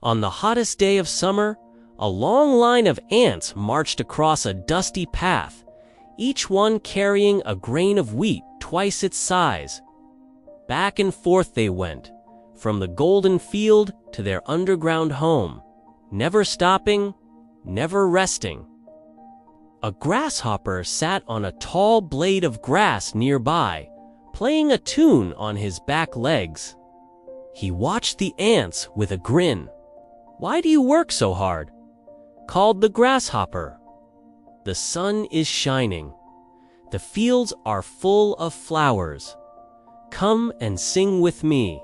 On the hottest day of summer, a long line of ants marched across a dusty path, each one carrying a grain of wheat twice its size. Back and forth they went, from the golden field to their underground home, never stopping, never resting. A grasshopper sat on a tall blade of grass nearby, playing a tune on his back legs. He watched the ants with a grin. "Why do you work so hard?" called the grasshopper. "The sun is shining. The fields are full of flowers. Come and sing with me."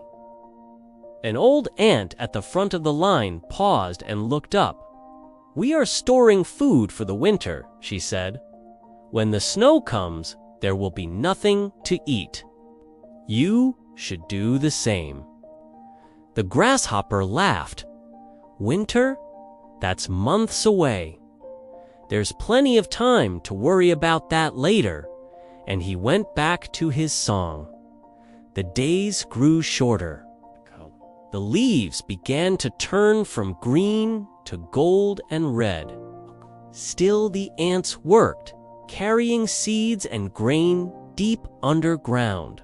An old ant at the front of the line paused and looked up. "We are storing food for the winter," she said. "When the snow comes, there will be nothing to eat. You should do the same." The grasshopper laughed. "Winter? That's months away. There's plenty of time to worry about that later," and he went back to his song. The days grew shorter. The leaves began to turn from green to gold and red. Still the ants worked, carrying seeds and grain deep underground.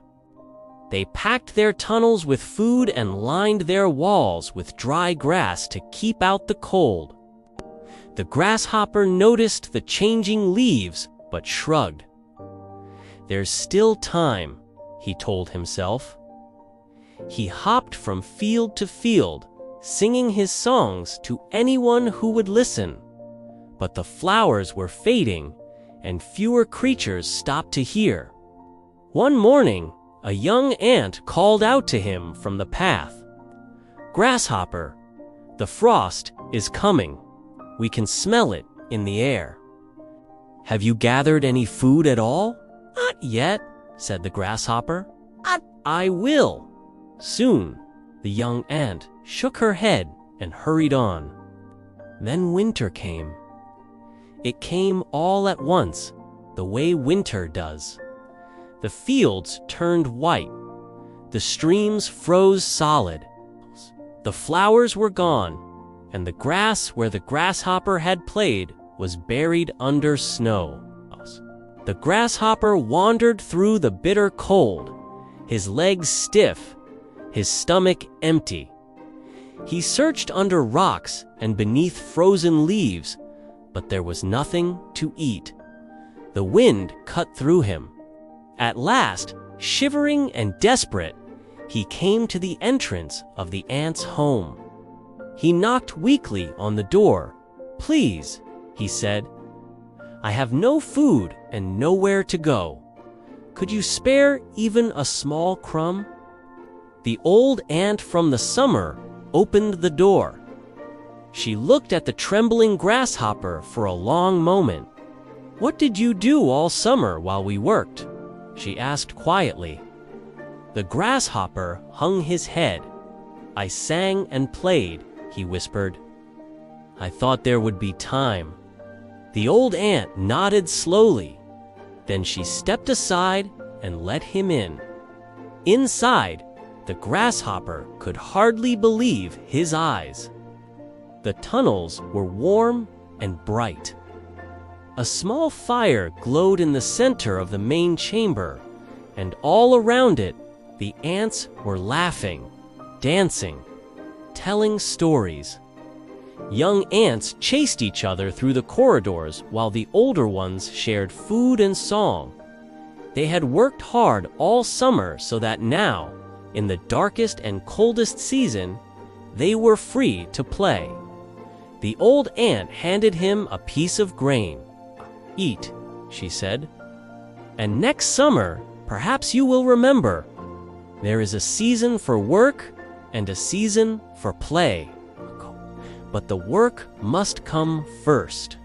They packed their tunnels with food and lined their walls with dry grass to keep out the cold. The grasshopper noticed the changing leaves, but shrugged. "There's still time," he told himself. He hopped from field to field, singing his songs to anyone who would listen. But the flowers were fading, and fewer creatures stopped to hear. One morning, a young ant called out to him from the path. "Grasshopper, the frost is coming. We can smell it in the air. Have you gathered any food at all?" "Not yet," said the grasshopper. I will. Soon, the young ant shook her head and hurried on. Then winter came. It came all at once, the way winter does. The fields turned white. The streams froze solid. The flowers were gone, and the grass where the grasshopper had played was buried under snow. The grasshopper wandered through the bitter cold, his legs stiff, his stomach empty. He searched under rocks and beneath frozen leaves, but there was nothing to eat. The wind cut through him. At last, shivering and desperate, he came to the entrance of the ant's home. He knocked weakly on the door. "Please," he said, "I have no food and nowhere to go. Could you spare even a small crumb?" The old ant from the summer opened the door. She looked at the trembling grasshopper for a long moment. "What did you do all summer while we worked?" she asked quietly. The grasshopper hung his head. "I sang and played," he whispered. "I thought there would be time." The old ant nodded slowly. Then she stepped aside and let him in. Inside, the grasshopper could hardly believe his eyes. The tunnels were warm and bright. A small fire glowed in the center of the main chamber, and all around it, the ants were laughing, dancing, telling stories. Young ants chased each other through the corridors while the older ones shared food and song. They had worked hard all summer so that now, in the darkest and coldest season, they were free to play. The old ant handed him a piece of grain. "Eat," she said, "and next summer, perhaps you will remember, there is a season for work and a season for play. But the work must come first."